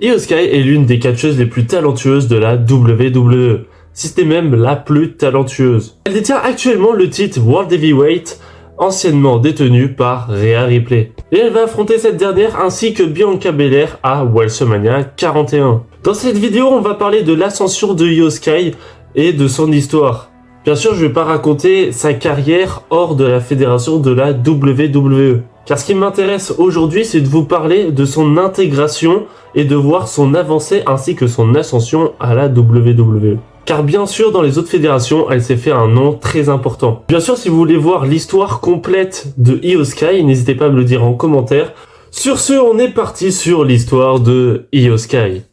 Io Sky est l'une des catcheuses les plus talentueuses de la WWE, si ce n'est même la plus talentueuse. Elle détient actuellement le titre World Heavyweight, anciennement détenu par Rhea Ripley. Et elle va affronter cette dernière ainsi que Bianca Belair à WrestleMania 41. Dans cette vidéo, on va parler de l'ascension de Io Sky et de son histoire. Bien sûr, je vais pas raconter sa carrière hors de la fédération de la WWE. Car ce qui m'intéresse aujourd'hui, c'est de vous parler de son intégration et de voir son avancée ainsi que son ascension à la WWE. Car bien sûr, dans les autres fédérations, elle s'est fait un nom très important. Bien sûr, si vous voulez voir l'histoire complète de Io Sky, n'hésitez pas à me le dire en commentaire. Sur ce, on est parti sur l'histoire de Io Sky.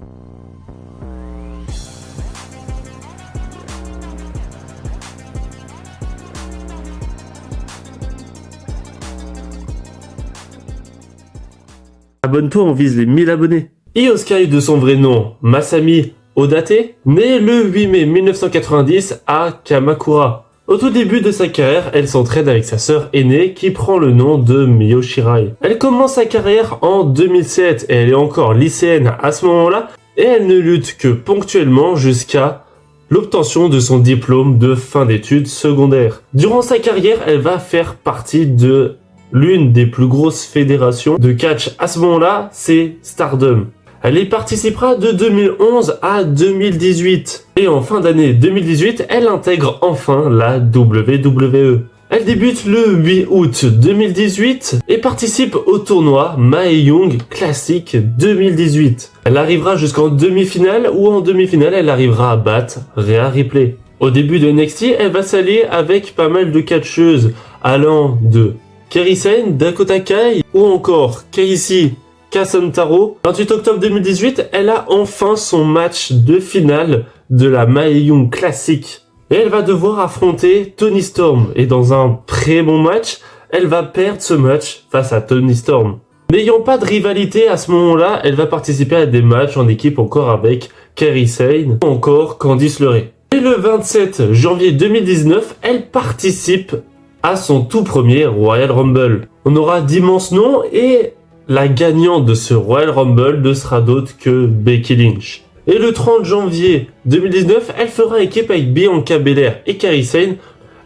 Abonne-toi, on vise les 1000 abonnés. Io Sky, de son vrai nom, Masami Odate, né le 8 mai 1990 à Kamakura. Au tout début de sa carrière, elle s'entraîne avec sa sœur aînée qui prend le nom de Mio Shirai. Elle commence sa carrière en 2007 et elle est encore lycéenne à ce moment-là et elle ne lutte que ponctuellement jusqu'à l'obtention de son diplôme de fin d'études secondaires. Durant sa carrière, elle va faire partie de l'une des plus grosses fédérations de catch à ce moment-là, c'est Stardom. Elle y participera de 2011 à 2018. Et en fin d'année 2018, elle intègre enfin la WWE. Elle débute le 8 août 2018 et participe au tournoi Mae Young Classic 2018. Elle arrivera jusqu'en demi-finale où en demi-finale, elle arrivera à battre Rhea Ripley. Au début de NXT, elle va s'allier avec pas mal de catcheuses allant de Kairi Sane, Dakota Kai ou encore Kacy Catanzaro. 28 octobre 2018, elle a enfin son match de finale de la Mae Young Classic. Et elle va devoir affronter Toni Storm. Et dans un très bon match, elle va perdre ce match face à Toni Storm. N'ayant pas de rivalité à ce moment-là, elle va participer à des matchs en équipe encore avec Kairi Sane ou encore Candice LeRae. Et le 27 janvier 2019, elle participe à son tout premier Royal Rumble. On aura d'immenses noms et la gagnante de ce Royal Rumble ne sera d'autre que Becky Lynch. Et le 30 janvier 2019, elle fera équipe avec Bianca Belair et Kairi Sane.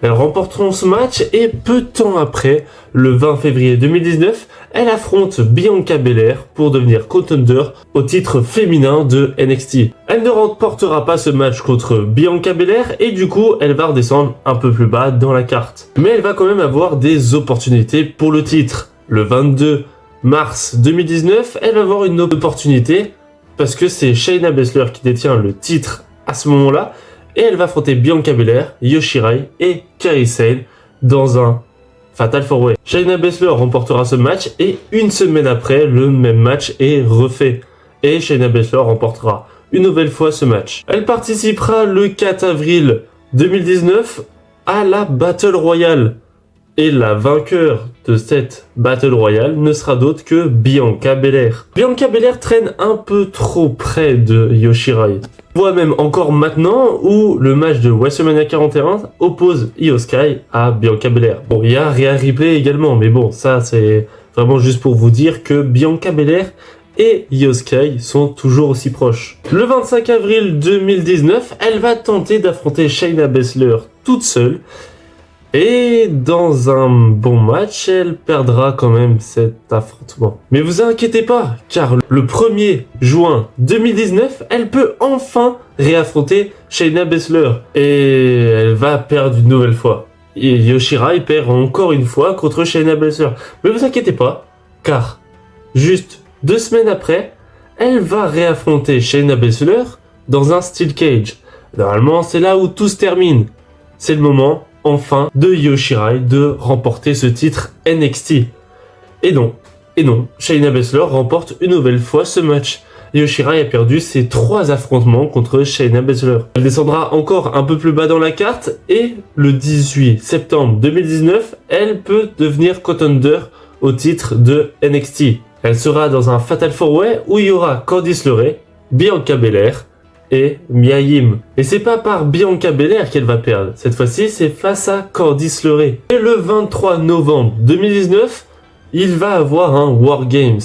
Elles remporteront ce match et peu de temps après, le 20 février 2019, elle affronte Bianca Belair pour devenir contender au titre féminin de NXT. Elle ne remportera pas ce match contre Bianca Belair et du coup, elle va redescendre un peu plus bas dans la carte. Mais elle va quand même avoir des opportunités pour le titre. Le 22 mars 2019, elle va avoir une opportunité parce que c'est Shayna Baszler qui détient le titre à ce moment-là et elle va affronter Bianca Belair, Io Shirai et Kairi Sane dans un Fatal 4-Way. Shayna Baszler remportera ce match et une semaine après, le même match est refait et Shayna Baszler remportera une nouvelle fois ce match. Elle participera le 4 avril 2019 à la Battle Royale. Et la vainqueur de cette Battle Royale ne sera d'autre que Bianca Belair. Bianca Belair traîne un peu trop près de Io Shirai. On voit même encore maintenant où le match de WrestleMania 41 oppose Io Sky à Bianca Belair. Bon, il y a Rhea Ripley également, mais bon, ça c'est vraiment juste pour vous dire que Bianca Belair et Io Sky sont toujours aussi proches. Le 25 avril 2019, elle va tenter d'affronter Shayna Baszler toute seule. Et dans un bon match, elle perdra quand même cet affrontement. Mais vous inquiétez pas, car le 1er juin 2019, elle peut enfin réaffronter Shayna Baszler. Et elle va perdre une nouvelle fois. Et Io Shirai perd encore une fois contre Shayna Baszler. Mais vous inquiétez pas, car juste 2 semaines après, elle va réaffronter Shayna Baszler dans un Steel Cage. Normalement, c'est là où tout se termine. C'est le moment enfin de Io Shirai de remporter ce titre NXT. Et non, Shayna Baszler remporte une nouvelle fois ce match. Io Shirai a perdu ses 3 affrontements contre Shayna Baszler. Elle descendra encore un peu plus bas dans la carte et le 18 septembre 2019, elle peut devenir contender au titre de NXT. Elle sera dans un Fatal 4-Way où il y aura Candice LeRae, Bianca Belair et Mia Yim. Et c'est pas par Bianca Belair qu'elle va perdre. Cette fois-ci, c'est face à Candice LeRae. Et le 23 novembre 2019, il va avoir un War Games.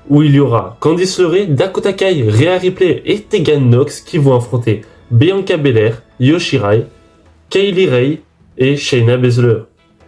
où il y aura Candice LeRae, Dakota Kai, Rhea Ripley et Tegan Nox qui vont affronter Bianca Belair, Io Shirai, Kaylee Ray et Shayna Baszler.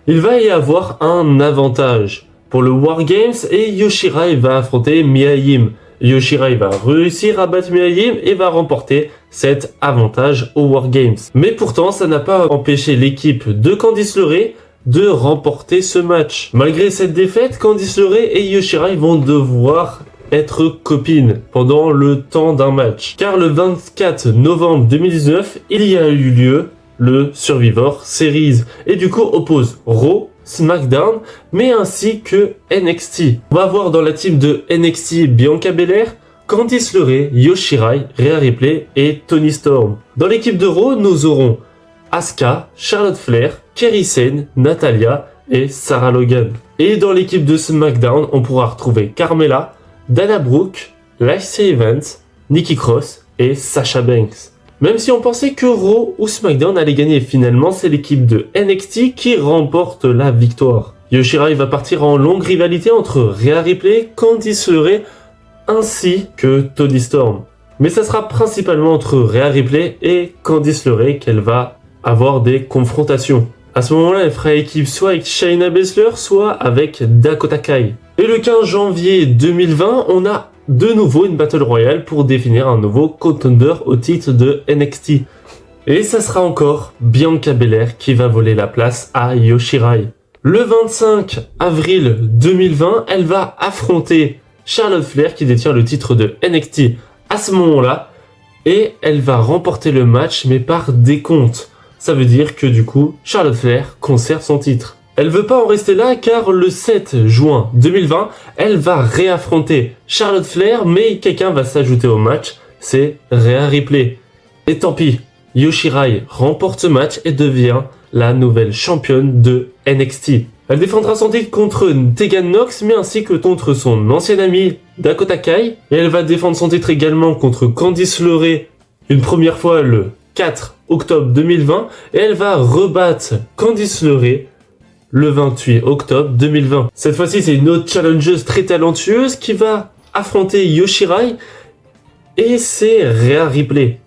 Il va y avoir un avantage pour le War Games et Io Shirai va affronter Mia Yim. Io Shirai va réussir à battre Mia Yim et va remporter cet avantage au War Games. Mais pourtant, ça n'a pas empêché l'équipe de Candice LeRae de remporter ce match. Malgré cette défaite, Candice LeRae et Io Shirai vont devoir être copines pendant le temps d'un match. Car le 24 novembre 2019, il y a eu lieu le Survivor Series et du coup oppose Raw, SmackDown, mais ainsi que NXT. On va voir dans la team de NXT Bianca Belair, Candice LeRae, Io Shirai, Rhea Ripley et Toni Storm. Dans l'équipe de Raw, nous aurons Asuka, Charlotte Flair, Kairi Sane, Natalya et Sarah Logan. Et dans l'équipe de SmackDown, on pourra retrouver Carmella, Dana Brooke, Lacey Evans, Nikki Cross et Sasha Banks. Même si on pensait que Raw ou SmackDown allait gagner, finalement c'est l'équipe de NXT qui remporte la victoire. Io Shirai va partir en longue rivalité entre Rhea Ripley, Candice LeRae ainsi que Toni Storm. Mais ça sera principalement entre Rhea Ripley et Candice LeRae qu'elle va avoir des confrontations. À ce moment-là, elle fera équipe soit avec Shayna Baszler, soit avec Dakota Kai. Et le 15 janvier 2020, on a de nouveau une Battle Royale pour définir un nouveau contender au titre de NXT. Et ça sera encore Bianca Belair qui va voler la place à Io Shirai. Le 25 avril 2020, elle va affronter Charlotte Flair qui détient le titre de NXT à ce moment-là. Et elle va remporter le match mais par décompte. Ça veut dire que du coup, Charlotte Flair conserve son titre. Elle veut pas en rester là car le 7 juin 2020, elle va réaffronter Charlotte Flair, mais quelqu'un va s'ajouter au match, c'est Rhea Ripley. Et tant pis, Io Shirai remporte ce match et devient la nouvelle championne de NXT. Elle défendra son titre contre Tegan Nox, mais ainsi que contre son ancienne amie Dakota Kai. Et elle va défendre son titre également contre Candice LeRae une première fois le 4 octobre 2020. Et elle va rebattre Candice LeRae le 28 octobre 2020. Cette fois-ci, c'est une autre challengeuse très talentueuse qui va affronter Io Shirai. Et c'est Rhea Ripley.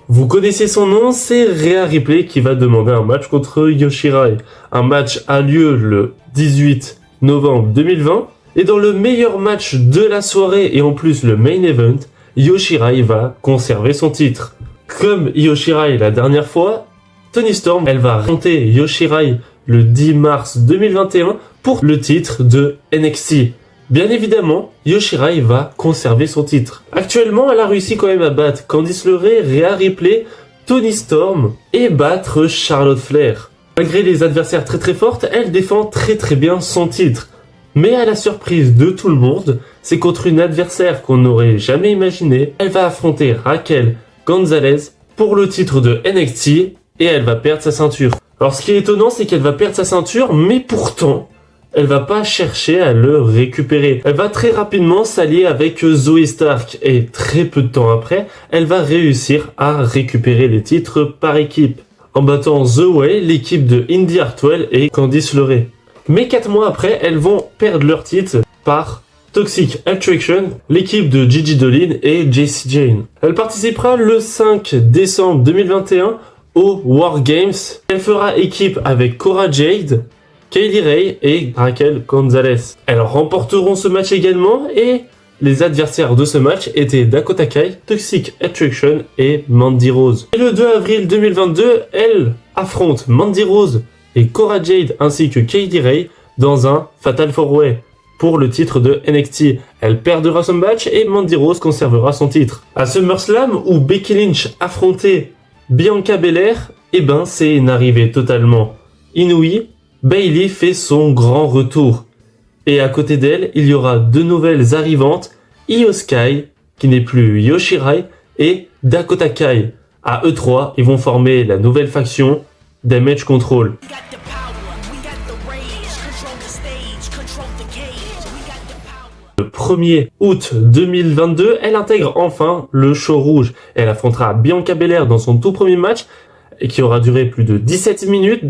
Vous connaissez son nom, c'est Rhea Ripley qui va demander un match contre Io Shirai. Un match a lieu le 18 novembre 2020. Et dans le meilleur match de la soirée et en plus le main event, Io Shirai va conserver son titre. Comme Io Shirai la dernière fois, Toni Storm, elle va affronter Io Shirai le 10 mars 2021 pour le titre de NXT. Bien évidemment, Io Shirai va conserver son titre. Actuellement, elle a réussi quand même à battre Candice LeRae, Rhea Ripley, Toni Storm et battre Charlotte Flair. Malgré les adversaires très fortes, elle défend très bien son titre. Mais à la surprise de tout le monde, c'est contre une adversaire qu'on n'aurait jamais imaginé. Elle va affronter Raquel Gonzalez pour le titre de NXT et elle va perdre sa ceinture. Alors ce qui est étonnant, c'est qu'elle va perdre sa ceinture, mais pourtant, elle va pas chercher à le récupérer. Elle va très rapidement s'allier avec Zoey Stark et très peu de temps après, elle va réussir à récupérer les titres par équipe en battant The Way, l'équipe de Indy Hartwell et Candice LeRae. Mais 4 mois après, elles vont perdre leur titre par Toxic Attraction, l'équipe de Gigi Dolin et Jessie Jane. Elle participera le 5 décembre 2021 au War Games. Elle fera équipe avec Cora Jade, Kaylee Ray et Raquel Gonzalez. Elles remporteront ce match également et les adversaires de ce match étaient Dakota Kai, Toxic Attraction et Mandy Rose. Et le 2 avril 2022, elles affrontent Mandy Rose et Cora Jade ainsi que Kaylee Ray dans un Fatal 4-Way pour le titre de NXT. Elle perdra son match et Mandy Rose conservera son titre. À SummerSlam où Becky Lynch affrontait Bianca Belair, c'est une arrivée totalement inouïe. Bayley fait son grand retour. Et à côté d'elle, il y aura 2 nouvelles arrivantes, Io Sky, qui n'est plus Io Shirai, et Dakota Kai. À eux 3, ils vont former la nouvelle faction Damage Control. Le 1er août 2022, elle intègre enfin le show rouge. Elle affrontera Bianca Belair dans son tout premier match, et qui aura duré plus de 17 minutes,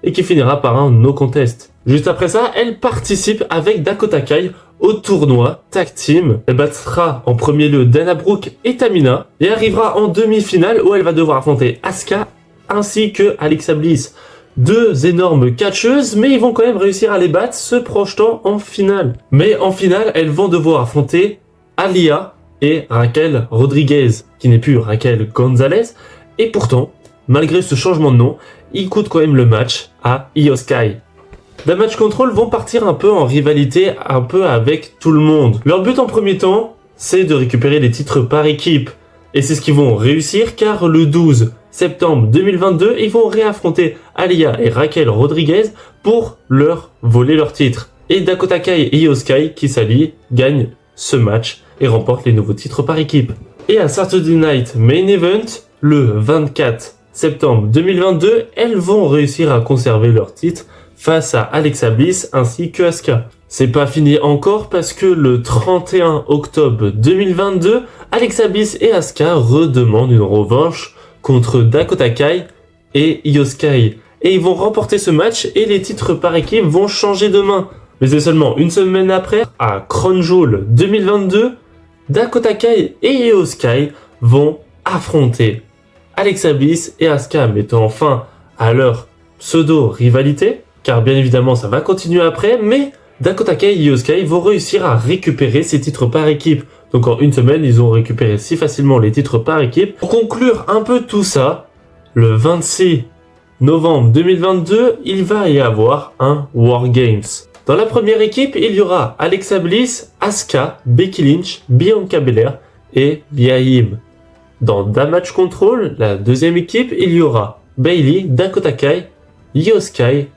et qui finira par un no contest. Juste après ça, elle participe avec Dakota Kai au tournoi Tag Team. Elle battra en premier lieu Dana Brooke et Tamina et arrivera en demi-finale où elle va devoir affronter Asuka ainsi que Alexa Bliss. Deux énormes catcheuses, mais ils vont quand même réussir à les battre, se projetant en finale. Mais en finale, elles vont devoir affronter Aliyah et Raquel Rodriguez, qui n'est plus Raquel Gonzalez. Et pourtant, malgré ce changement de nom, ils coûtent quand même le match à Io Sky. Damage Control vont partir un peu en rivalité, un peu avec tout le monde. Leur but en premier temps, c'est de récupérer les titres par équipe. Et c'est ce qu'ils vont réussir car le 12 septembre 2022, ils vont réaffronter Aliyah et Raquel Rodriguez pour leur voler leur titre. Et Dakota Kai et Io Sky qui s'allient gagnent ce match et remportent les nouveaux titres par équipe. Et à Saturday Night Main Event, le 24 septembre 2022, elles vont réussir à conserver leur titre face à Alexa Bliss ainsi que Asuka. C'est pas fini encore parce que le 31 octobre 2022, Alexa Bliss et Asuka redemandent une revanche contre Dakota Kai et Io Sky. Et ils vont remporter ce match et les titres par équipe vont changer de main. Mais c'est seulement une semaine après, à Crown Jewel 2022, Dakota Kai et Io Sky vont affronter Alexa Bliss et Asuka, mettant fin à leur pseudo-rivalité, car bien évidemment ça va continuer après, mais Dakota Kai et Io Sky vont réussir à récupérer ces titres par équipe. Donc en une semaine, ils ont récupéré si facilement les titres par équipe. Pour conclure un peu tout ça, le 26 novembre 2022, il va y avoir un War Games. Dans la première équipe, il y aura Alexa Bliss, Asuka, Becky Lynch, Bianca Belair et Mia Yim. Dans Damage Control, la deuxième équipe, il y aura Bayley, Dakota Kai, Io Sky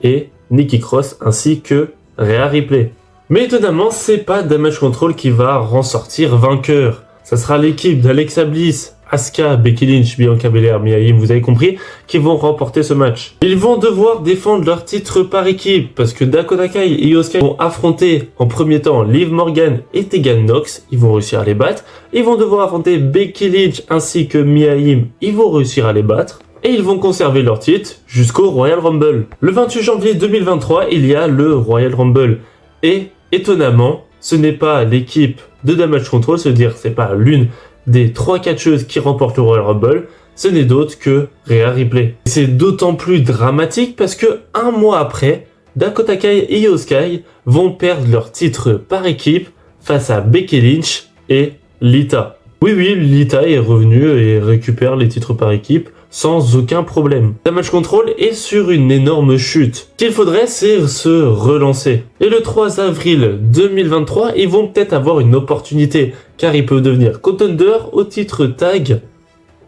et Nikki Cross ainsi que Rhea Ripley. Mais étonnamment, c'est pas Damage Control qui va ressortir vainqueur. Ça sera l'équipe d'Alexa Bliss, Asuka, Becky Lynch, Bianca Belair, Mia Yim, vous avez compris, qui vont remporter ce match. Ils vont devoir défendre leur titre par équipe parce que Dakota Kai et Io Sky vont affronter en premier temps Liv Morgan et Tegan Nox. Ils vont réussir à les battre. Ils vont devoir affronter Becky Lynch ainsi que Mia Yim. Ils vont réussir à les battre. Et ils vont conserver leur titre jusqu'au Royal Rumble. Le 28 janvier 2023, il y a le Royal Rumble. Et étonnamment, ce n'est pas l'équipe de Damage Control, c'est-à-dire c'est pas l'une des 3 catcheuses qui remportent le Royal Rumble, ce n'est d'autre que Rhea Ripley. C'est d'autant plus dramatique parce que un mois après, Dakota Kai et Io Sky vont perdre leur titre par équipe face à Becky Lynch et Lita. Oui, Lita est revenue et récupère les titres par équipe sans aucun problème. Damage Control est sur une énorme chute. Ce qu'il faudrait, c'est se relancer. Et le 3 avril 2023, ils vont peut-être avoir une opportunité, car ils peuvent devenir contender au titre tag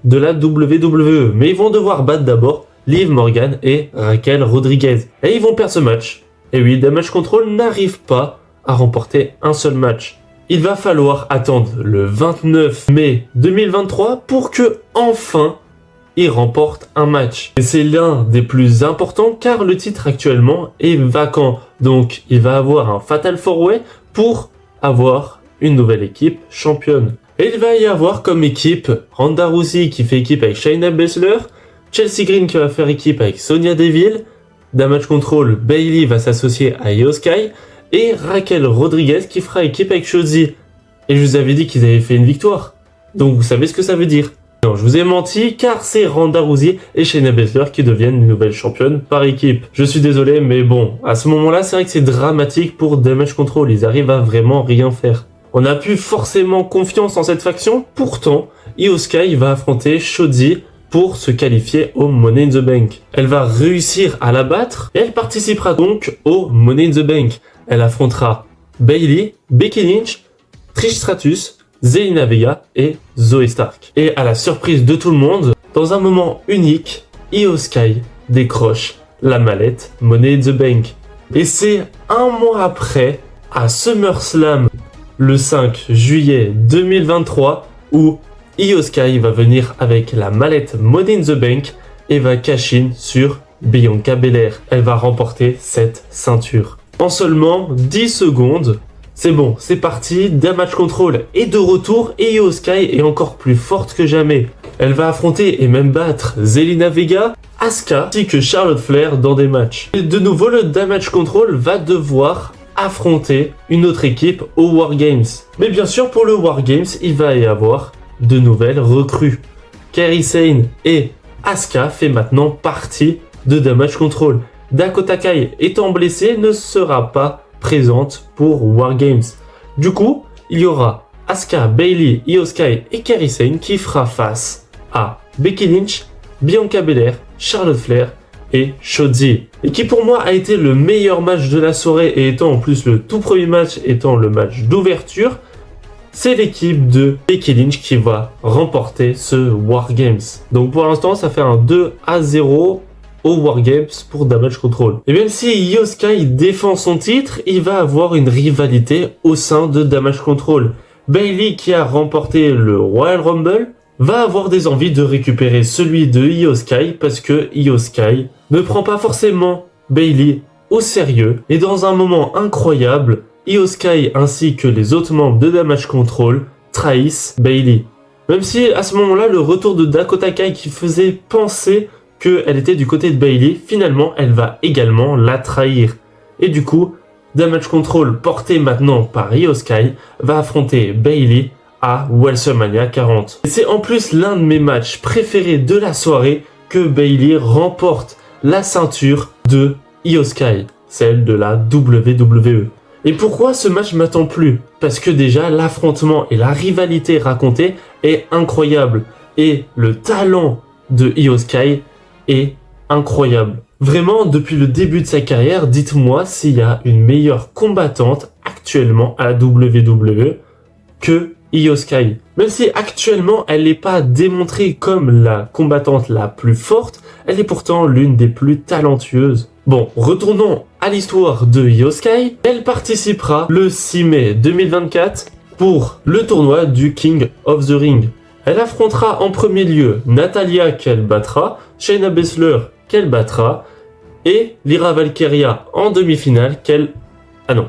de la WWE. Mais ils vont devoir battre d'abord Liv Morgan et Raquel Rodriguez. Et ils vont perdre ce match. Et oui, Damage Control n'arrive pas à remporter un seul match. Il va falloir attendre le 29 mai 2023 pour que, enfin, il remporte un match. Et c'est l'un des plus importants car le titre actuellement est vacant. Donc il va avoir un Fatal 4-Way pour avoir une nouvelle équipe championne. Et il va y avoir comme équipe Ronda Rousey qui fait équipe avec Shayna Baszler, Chelsea Green qui va faire équipe avec Sonya Deville, Damage Control, Bayley va s'associer à Io Sky et Raquel Rodriguez qui fera équipe avec Shotzi. Et je vous avais dit qu'ils avaient fait une victoire. Donc vous savez ce que ça veut dire. Non, je vous ai menti car c'est Ronda Rousey et Shayna Baszler qui deviennent les nouvelles championnes par équipe. Je suis désolé mais bon, à ce moment-là c'est vrai que c'est dramatique pour Damage Control, ils arrivent à vraiment rien faire. On n'a plus forcément confiance en cette faction, pourtant Io Sky va affronter Shotzi pour se qualifier au Money in the Bank. Elle va réussir à la battre et elle participera donc au Money in the Bank. Elle affrontera Bayley, Becky Lynch, Trish Stratus, Zelina Vega et Zoe Stark. Et à la surprise de tout le monde, dans un moment unique, Io Sky décroche la mallette Money in the Bank. Et c'est un mois après, à SummerSlam, le 5 juillet 2023, où Io Sky va venir avec la mallette Money in the Bank et va cash in sur Bianca Belair. Elle va remporter cette ceinture. En seulement 10 secondes, c'est bon, c'est parti, Damage Control est de retour et Io Sky est encore plus forte que jamais. Elle va affronter et même battre Zelina Vega, Asuka, ainsi que Charlotte Flair dans des matchs. Et de nouveau, le Damage Control va devoir affronter une autre équipe au War Games. Mais bien sûr, pour le War Games, il va y avoir de nouvelles recrues. Kairi Sane et Asuka fait maintenant partie de Damage Control. Dakota Kai étant blessée ne sera pas présente pour War Games. Du coup, il y aura Asuka, Bayley, Io Sky et Kairi Sane qui fera face à Becky Lynch, Bianca Belair, Charlotte Flair et Shotzi. Et qui pour moi a été le meilleur match de la soirée et étant en plus le tout premier match étant le match d'ouverture, c'est l'équipe de Becky Lynch qui va remporter ce War Games. Donc pour l'instant, ça fait un 2-0 au War Games pour Damage Control. Et même si Io Sky défend son titre, il va avoir une rivalité au sein de Damage Control. Bayley, qui a remporté le Royal Rumble, va avoir des envies de récupérer celui de Io Sky parce que Io Sky ne prend pas forcément Bayley au sérieux. Et dans un moment incroyable, Io Sky ainsi que les autres membres de Damage Control trahissent Bayley. Même si à ce moment-là, le retour de Dakota Kai qui faisait penser qu'elle était du côté de Bayley, finalement elle va également la trahir. Et du coup, Damage Control, porté maintenant par Io Sky, va affronter Bayley à WrestleMania 40. Et c'est en plus l'un de mes matchs préférés de la soirée que Bayley remporte la ceinture de Io Sky, celle de la WWE. Et pourquoi ce match m'attend plus? Parce que déjà l'affrontement et la rivalité racontée est incroyable et le talent de Io Sky est incroyable. Vraiment, depuis le début de sa carrière, dites-moi s'il y a une meilleure combattante actuellement à la WWE que Io Sky. Même si actuellement elle n'est pas démontrée comme la combattante la plus forte, elle est pourtant l'une des plus talentueuses. Bon, retournons à l'histoire de Io Sky. Elle participera le 6 mai 2024 pour le tournoi du King of the Ring. Elle affrontera en premier lieu Natalya qu'elle battra, Shayna Baszler qu'elle battra et Lyra Valkyria en demi-finale qu'elle... Ah non.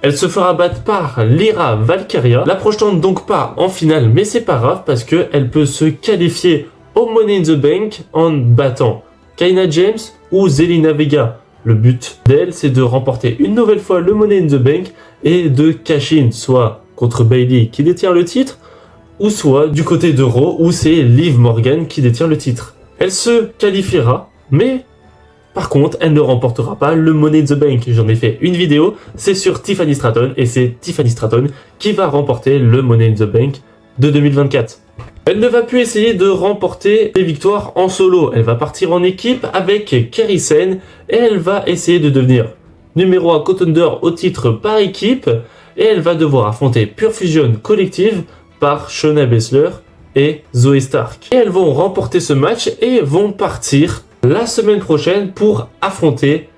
Elle se fera battre par Lyra Valkyria, la projetant donc pas en finale, mais c'est pas grave parce qu'elle peut se qualifier au Money in the Bank en battant Kayna James ou Zelina Vega. Le but d'elle, c'est de remporter une nouvelle fois le Money in the Bank et de cash in, soit contre Bayley qui détient le titre, ou soit du côté de Raw où c'est Liv Morgan qui détient le titre. Elle se qualifiera, mais par contre, elle ne remportera pas le Money in the Bank. J'en ai fait une vidéo, c'est sur Tiffany Stratton et c'est Tiffany Stratton qui va remporter le Money in the Bank de 2024. Elle ne va plus essayer de remporter des victoires en solo. Elle va partir en équipe avec Kairi Sane et elle va essayer de devenir numéro 1 contender au titre par équipe et elle va devoir affronter Pure Fusion Collective par Shayna Baszler et Zoey Stark. Et elles vont remporter ce match et vont partir la semaine prochaine pour affronter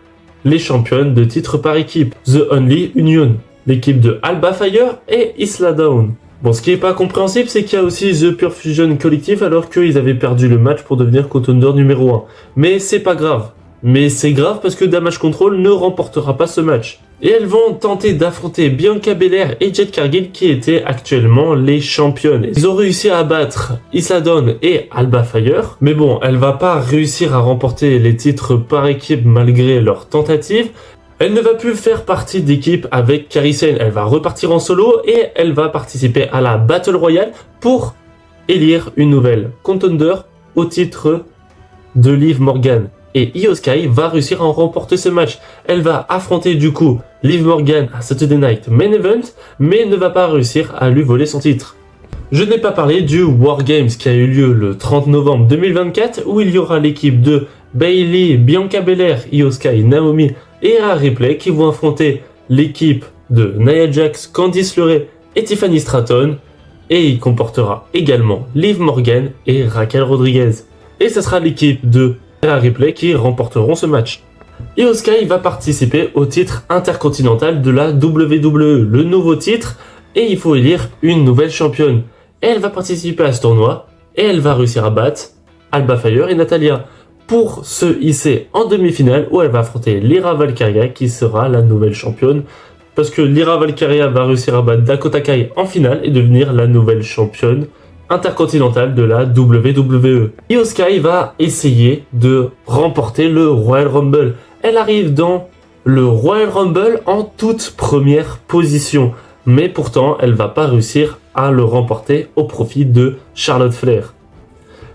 les championnes de titre par équipe, The Only Union, l'équipe de Alba Fire et Isla Dawn. Bon, ce qui est pas compréhensible, c'est qu'il y a aussi The Pure Fusion Collective alors qu'ils avaient perdu le match pour devenir contender numéro 1. Mais c'est pas grave. Mais c'est grave parce que Damage Control ne remportera pas ce match. Et elles vont tenter d'affronter Bianca Belair et Jade Cargill qui étaient actuellement les championnes. Ils ont réussi à abattre Isla Dawn et Alba Fire. Mais bon, elle va pas réussir à remporter les titres par équipe malgré leur tentative. Elle ne va plus faire partie d'équipe avec Kairi Sane. Elle va repartir en solo et elle va participer à la Battle Royale pour élire une nouvelle contender au titre de Liv Morgan. Et Io Sky va réussir à remporter ce match. Elle va affronter du coup Liv Morgan à Saturday Night Main Event, mais ne va pas réussir à lui voler son titre. Je n'ai pas parlé du War Games qui a eu lieu le 30 novembre 2024, où il y aura l'équipe de Bayley, Bianca Belair, Io Sky, Naomi et Rhea Ripley qui vont affronter l'équipe de Nia Jax, Candice LeRae et Tiffany Stratton. Et il comportera également Liv Morgan et Raquel Rodriguez. Et ce sera l'équipe de Rhea Ripley qui remporteront ce match. Io Sky va participer au titre intercontinental de la WWE, le nouveau titre, et il faut élire une nouvelle championne. Et elle va participer à ce tournoi, et elle va réussir à battre Alba Fire et Natalya pour se hisser en demi-finale où elle va affronter Lyra Valkyria qui sera la nouvelle championne. Parce que Lyra Valkyria va réussir à battre Dakota Kai en finale et devenir la nouvelle championne intercontinentale de la WWE. Io Sky va essayer de remporter le Royal Rumble. Elle arrive dans le Royal Rumble en toute première position. Mais pourtant, elle va pas réussir à le remporter au profit de Charlotte Flair.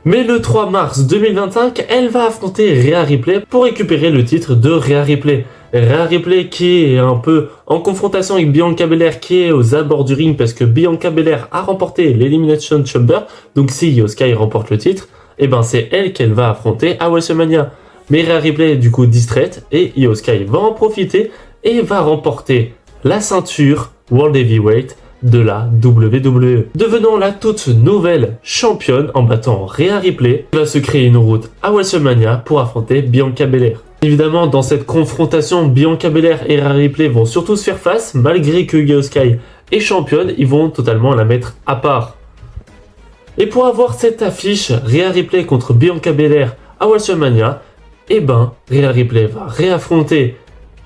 Mais le 3 mars 2025, elle va affronter Rhea Ripley pour récupérer le titre de Rhea Ripley. Rhea Ripley qui est un peu en confrontation avec Bianca Belair qui est aux abords du ring parce que Bianca Belair a remporté l'Elimination Chamber. Donc si Io Sky remporte le titre, eh ben c'est elle qu'elle va affronter à WrestleMania. Mais Rhea Ripley est du coup distraite et Io Sky va en profiter et va remporter la ceinture World Heavyweight de la WWE. Devenant la toute nouvelle championne en battant Rhea Ripley, elle va se créer une route à WrestleMania pour affronter Bianca Belair. Évidemment, dans cette confrontation, Bianca Belair et Rhea Ripley vont surtout se faire face, malgré que Io Sky est championne, ils vont totalement la mettre à part. Et pour avoir cette affiche Rhea Ripley contre Bianca Belair à WrestleMania, eh ben, Rhea Ripley va réaffronter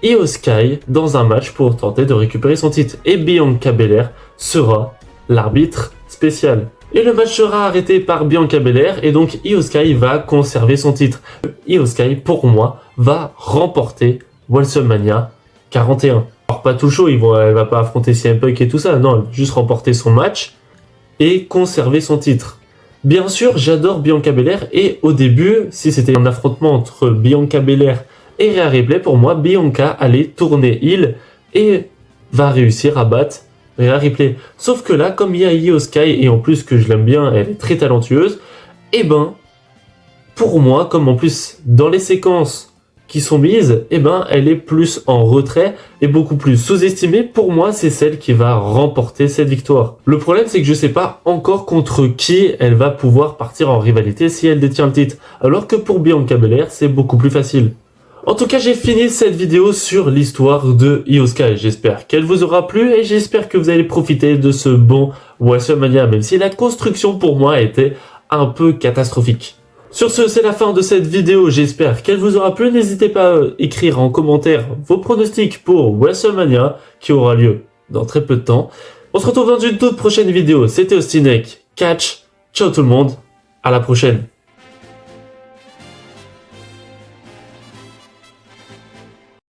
Io Sky dans un match pour tenter de récupérer son titre. Et Bianca Belair sera l'arbitre spécial. Et le match sera arrêté par Bianca Belair et donc Io Sky va conserver son titre. Io Sky, pour moi, va remporter WrestleMania 41. Alors pas tout chaud, elle va pas affronter CM Punk et tout ça, non, elle va juste remporter son match et conserver son titre. Bien sûr, j'adore Bianca Belair et au début, si c'était un affrontement entre Bianca Belair et Rhea Ripley, pour moi, Bianca allait tourner heel et va réussir à battre Rhea Ripley. Sauf que là, comme il y a Io Sky, et en plus que je l'aime bien, elle est très talentueuse, et ben, pour moi, comme en plus, dans les séquences qui sont mises, et ben, elle est plus en retrait et beaucoup plus sous-estimée. Pour moi, c'est celle qui va remporter cette victoire. Le problème, c'est que je sais pas encore contre qui elle va pouvoir partir en rivalité si elle détient le titre. Alors que pour Bianca Belair, c'est beaucoup plus facile. En tout cas, j'ai fini cette vidéo sur l'histoire de Io Sky. J'espère qu'elle vous aura plu et j'espère que vous allez profiter de ce bon WrestleMania, même si la construction pour moi était un peu catastrophique. Sur ce, c'est la fin de cette vidéo. J'espère qu'elle vous aura plu. N'hésitez pas à écrire en commentaire vos pronostics pour WrestleMania qui aura lieu dans très peu de temps. On se retrouve dans une toute prochaine vidéo. C'était Austin Neck. Catch. Ciao tout le monde. À la prochaine.